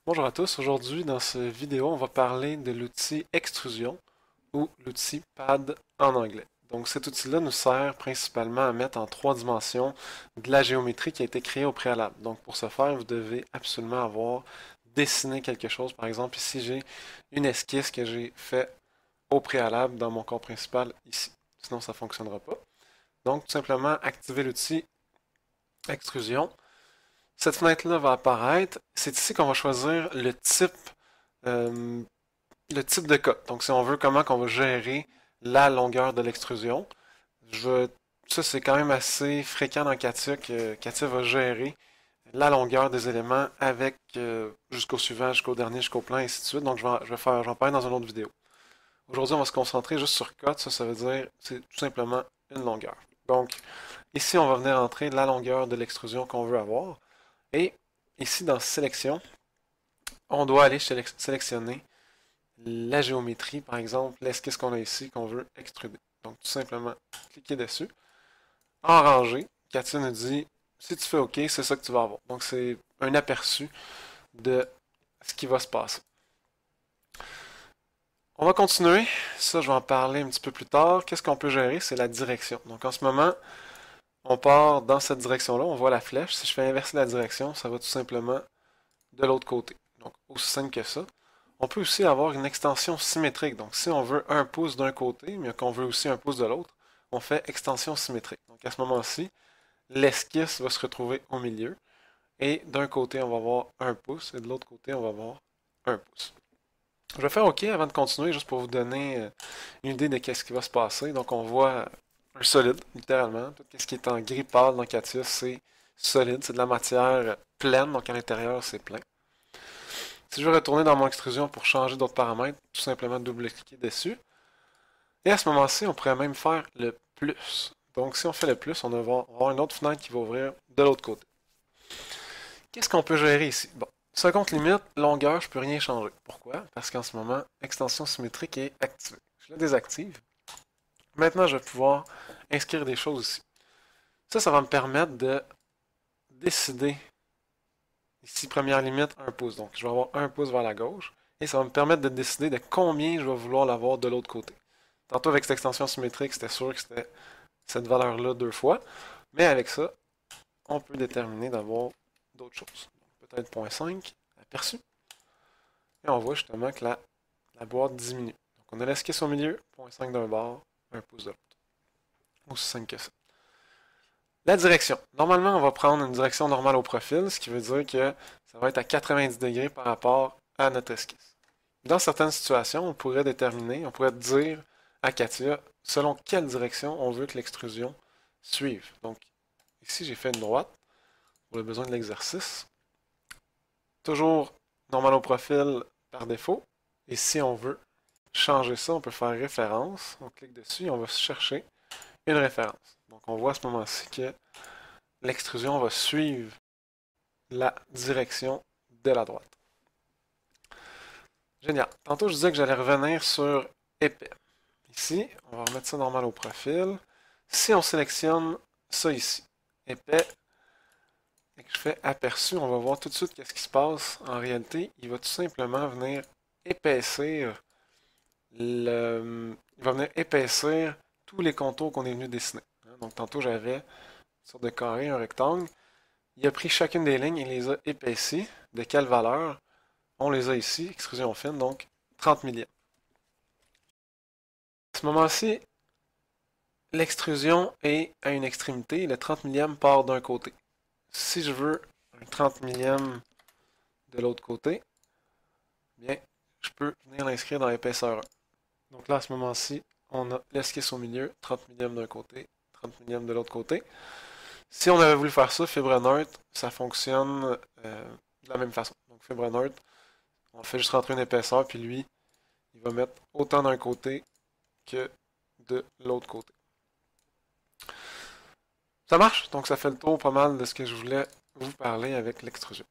Bonjour à tous, aujourd'hui dans cette vidéo on va parler de l'outil extrusion ou l'outil pad en anglais. Donc cet outil-là nous sert principalement à mettre en trois dimensions de la géométrie qui a été créée au préalable. Donc pour ce faire, vous devez absolument avoir dessiné quelque chose. Par exemple, ici j'ai une esquisse que j'ai fait au préalable dans mon corps principal ici. Sinon ça ne fonctionnera pas. Donc tout simplement activer l'outil extrusion. Cette fenêtre-là va apparaître. C'est ici qu'on va choisir euh, le type de code. Donc, si on veut comment qu'on va gérer la longueur de l'extrusion, je, ça c'est quand même assez fréquent dans Katia que Katia va gérer la longueur des éléments avec jusqu'au suivant, jusqu'au dernier, jusqu'au plein, et ainsi de suite. Donc, j'en parler dans une autre vidéo. Aujourd'hui, on va se concentrer juste sur code. Ça veut dire c'est tout simplement une longueur. Donc, ici, on va venir entrer la longueur de l'extrusion qu'on veut avoir. Et ici, dans sélection, on doit aller sélectionner la géométrie, par exemple, l'esquisse qu'on a ici, qu'on veut extruder. Donc, tout simplement, cliquer dessus. En rangée, Katia nous dit, si tu fais OK, c'est ça que tu vas avoir. Donc, c'est un aperçu de ce qui va se passer. On va continuer. Ça, je vais en parler un petit peu plus tard. Qu'est-ce qu'on peut gérer? C'est la direction. Donc, en ce moment, on part dans cette direction-là. On voit la flèche. Si je fais inverser la direction, ça va tout simplement de l'autre côté. Donc, aussi simple que ça. On peut aussi avoir une extension symétrique. Donc, si on veut un pouce d'un côté, mais qu'on veut aussi un pouce de l'autre, on fait extension symétrique. Donc, à ce moment-ci, l'esquisse va se retrouver au milieu. Et d'un côté, on va avoir un pouce, et de l'autre côté, on va avoir un pouce. Je vais faire OK avant de continuer, juste pour vous donner une idée de ce qui va se passer. Donc, on voit un solide, littéralement. Tout ce qui est en gris pâle dans Catia, c'est solide. C'est de la matière pleine, donc à l'intérieur, c'est plein. Si je veux retourner dans mon extrusion pour changer d'autres paramètres, tout simplement double-cliquer dessus. Et à ce moment-ci, on pourrait même faire le plus. Donc, si on fait le plus, on va avoir une autre fenêtre qui va ouvrir de l'autre côté. Qu'est-ce qu'on peut gérer ici? Bon, seconde limite, longueur, je ne peux rien changer. Pourquoi? Parce qu'en ce moment, extension symétrique est activée. Je la désactive. Maintenant, je vais pouvoir inscrire des choses ici. Ça va me permettre de décider. Ici, première limite, 1 pouce. Donc, je vais avoir 1 pouce vers la gauche. Et ça va me permettre de décider de combien je vais vouloir l'avoir de l'autre côté. Tantôt, avec cette extension symétrique, c'était sûr que c'était cette valeur-là deux fois. Mais avec ça, on peut déterminer d'avoir d'autres choses. Peut-être 0.5, aperçu. Et on voit justement que la boîte diminue. Donc, on a l'esquisse au milieu, 0.5 d'un bord, 1 pouce de l'autre. Aussi simple que ça. La direction. Normalement, on va prendre une direction normale au profil, ce qui veut dire que ça va être à 90 degrés par rapport à notre esquisse. Dans certaines situations, on pourrait déterminer, on pourrait dire à Katia selon quelle direction on veut que l'extrusion suive. Donc, ici, j'ai fait une droite pour le besoin de l'exercice. Toujours normal au profil par défaut. Et si on veut changer ça, on peut faire référence. On clique dessus et on va chercher une référence. Donc, on voit à ce moment-ci que l'extrusion va suivre la direction de la droite. Génial. Tantôt, je disais que j'allais revenir sur épais. Ici, on va remettre ça normal au profil. Si on sélectionne ça ici, épais, et que je fais aperçu, on va voir tout de suite qu'est-ce qui se passe. En réalité, il va tout simplement venir épaissir il va venir épaissir tous les contours qu'on est venu dessiner. Donc, tantôt, j'avais une sorte de carré, un rectangle. Il a pris chacune des lignes et les a épaissies. De quelle valeur? On les a ici, extrusion fine, donc 30 millièmes. À ce moment-ci, l'extrusion est à une extrémité, le 30 millièmes part d'un côté. Si je veux un 30 millièmes de l'autre côté, bien, je peux venir l'inscrire dans l'épaisseur 1. Donc là, à ce moment-ci, on a l'esquisse au milieu, 30 millièmes d'un côté, 30 millièmes de l'autre côté. Si on avait voulu faire ça, fibre neutre, ça fonctionne de la même façon. Donc fibre neutre, on fait juste rentrer une épaisseur, puis lui, il va mettre autant d'un côté que de l'autre côté. Ça marche, donc ça fait le tour pas mal de ce que je voulais vous parler avec l'extrusion.